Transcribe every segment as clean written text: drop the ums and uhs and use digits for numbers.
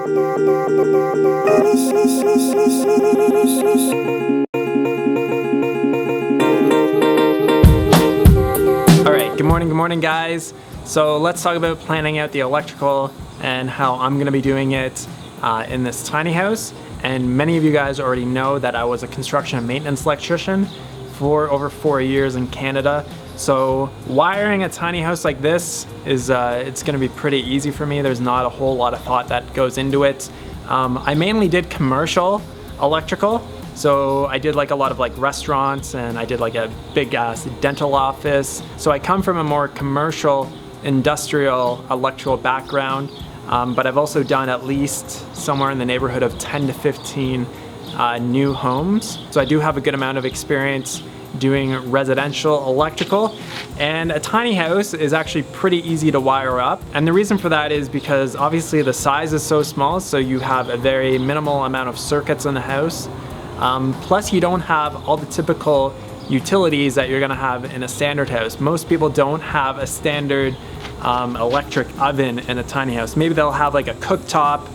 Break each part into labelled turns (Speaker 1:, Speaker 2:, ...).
Speaker 1: Alright, good morning guys. So let's talk about planning out the electrical and how I'm going to be doing it in this tiny house. And many of you guys already know that I was a construction and maintenance electrician for over 4 years in Canada. So wiring a tiny house like this is it's going to be pretty easy for me. There's not a whole lot of thought that goes into it. I mainly did commercial electrical. So I did like a lot of like restaurants, and I did like a big dental office. So I come from a more commercial industrial electrical background, but I've also done at least somewhere in the neighborhood of 10 to 15 new homes. So I do have a good amount of experience doing residential electrical, and a tiny house is actually pretty easy to wire up. And the reason for that is because obviously the size is so small, so you have a very minimal amount of circuits in the house. Plus you don't have all the typical utilities that you're gonna have in a standard house. Most people don't have a standard electric oven in a tiny house. Maybe they'll have like a cooktop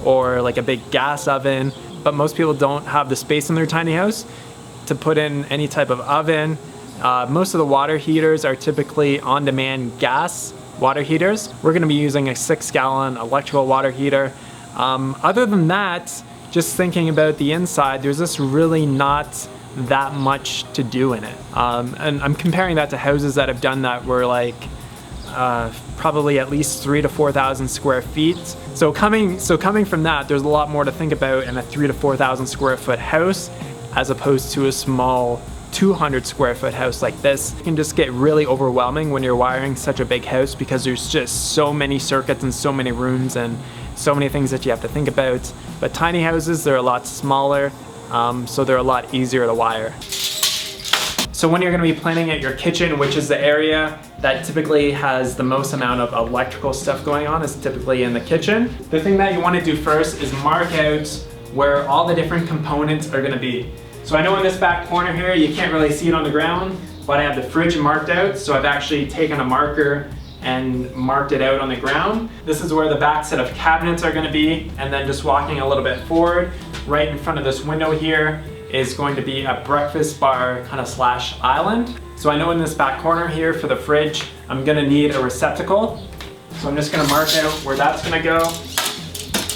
Speaker 1: or like a big gas oven, but most people don't have the space in their tiny house to put in any type of oven. Most of the water heaters are typically on-demand gas water heaters. We're gonna be using a 6-gallon electrical water heater. Other than that, just thinking about the inside, there's just really not that much to do in it. And I'm comparing that to houses that have done that were like probably at least 3,000 to 4,000 square feet. So coming from that, there's a lot more to think about in a 3,000 to 4,000 square foot house, as opposed to a small 200 square foot house like this. It can just get really overwhelming when you're wiring such a big house, because there's just so many circuits and so many rooms and so many things that you have to think about. But tiny houses, they're a lot smaller, so they're a lot easier to wire. So when you're gonna be planning out your kitchen, which is the area that typically has the most amount of electrical stuff going on, is typically in the kitchen. The thing that you wanna do first is mark out where all the different components are gonna be. So I know in this back corner here, you can't really see it on the ground, but I have the fridge marked out, so I've actually taken a marker and marked it out on the ground. This is where the back set of cabinets are gonna be, and then just walking a little bit forward, right in front of this window here is going to be a breakfast bar kind of slash island. So I know in this back corner here for the fridge, I'm gonna need a receptacle. So I'm just gonna mark out where that's gonna go.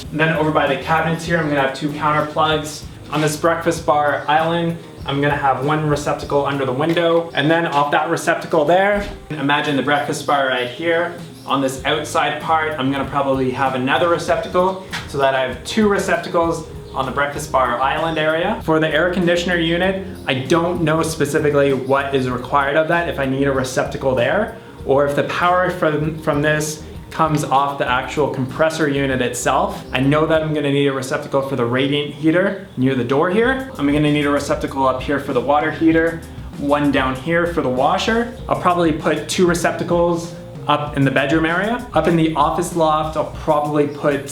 Speaker 1: And then over by the cabinets here, I'm gonna have 2 counter plugs. On this breakfast bar island, I'm gonna have 1 receptacle under the window, and then off that receptacle there, imagine the breakfast bar right here. On this outside part, I'm gonna probably have another receptacle, so that I have 2 receptacles on the breakfast bar island area. For the air conditioner unit, I don't know specifically what is required of that, if I need a receptacle there, or if the power from this comes off the actual compressor unit itself. I know that I'm gonna need a receptacle for the radiant heater near the door here. I'm gonna need a receptacle up here for the water heater, 1 down here for the washer. I'll probably put 2 receptacles up in the bedroom area. Up in the office loft, I'll probably put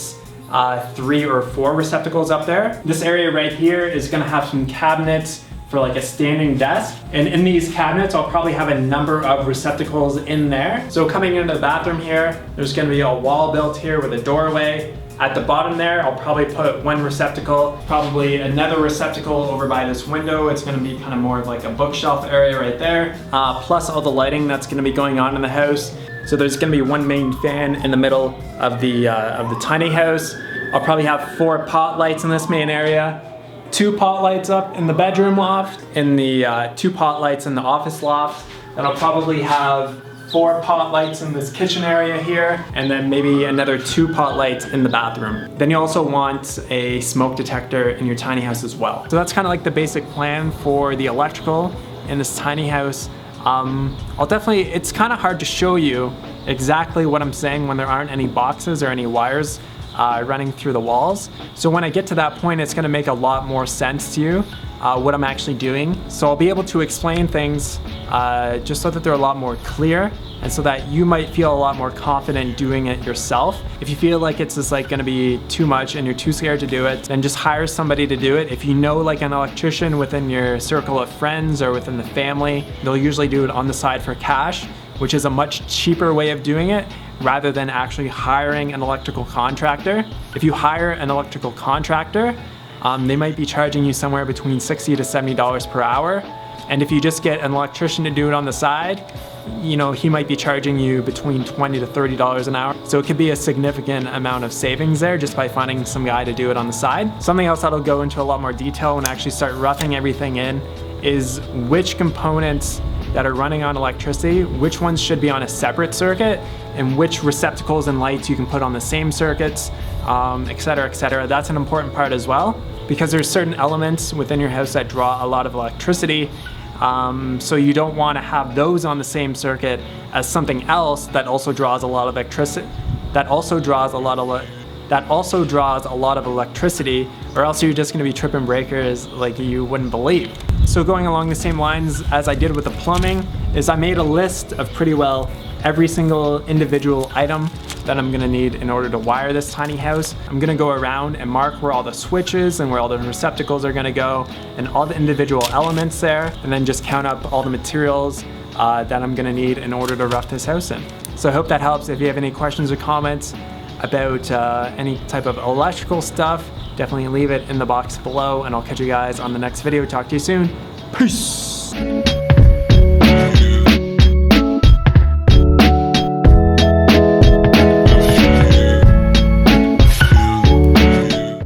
Speaker 1: 3 or 4 receptacles up there. This area right here is gonna have some cabinets for like a standing desk. And in these cabinets, I'll probably have a number of receptacles in there. So coming into the bathroom here, there's gonna be a wall built here with a doorway. At the bottom there, I'll probably put 1 receptacle, probably another receptacle over by this window. It's gonna be kind of more of like a bookshelf area right there, plus all the lighting that's gonna be going on in the house. So there's gonna be 1 main fan in the middle of the tiny house. I'll probably have 4 pot lights in this main area, 2 pot lights up in the bedroom loft, and the 2 pot lights in the office loft. Then I'll probably have 4 pot lights in this kitchen area here, and then maybe another 2 pot lights in the bathroom. Then you also want a smoke detector in your tiny house as well. So that's kind of like the basic plan for the electrical in this tiny house. It's kind of hard to show you exactly what I'm saying when there aren't any boxes or any wires running through the walls. So when I get to that point, it's gonna make a lot more sense to you what I'm actually doing. So I'll be able to explain things just so that they're a lot more clear, and so that you might feel a lot more confident doing it yourself. If you feel like it's just like gonna be too much and you're too scared to do it, then just hire somebody to do it. If you know like an electrician within your circle of friends or within the family, they'll usually do it on the side for cash, which is a much cheaper way of doing it. rather than actually hiring an electrical contractor. If you hire an electrical contractor, they might be charging you somewhere between $60 to $70 per hour. And if you just get an electrician to do it on the side, you know, he might be charging you between $20 to $30 an hour. So it could be a significant amount of savings there just by finding some guy to do it on the side. Something else that'll go into a lot more detail when I actually start roughing everything in is which components that are running on electricity, which ones should be on a separate circuit, and which receptacles and lights you can put on the same circuits, etc., etc. That's an important part as well, because there's certain elements within your house that draw a lot of electricity. So you don't want to have those on the same circuit as something else that also draws a lot of electricity, that also draws a lot of electricity, or else you're just going to be tripping breakers like you wouldn't believe. So going along the same lines as I did with the plumbing is I made a list of pretty well every single individual item that I'm gonna need in order to wire this tiny house. I'm gonna go around and mark where all the switches and where all the receptacles are gonna go and all the individual elements there, and then just count up all the materials that I'm gonna need in order to rough this house in. So I hope that helps. If you have any questions or comments about any type of electrical stuff, definitely leave it in the box below, and I'll catch you guys on the next video. Talk to you soon. Peace.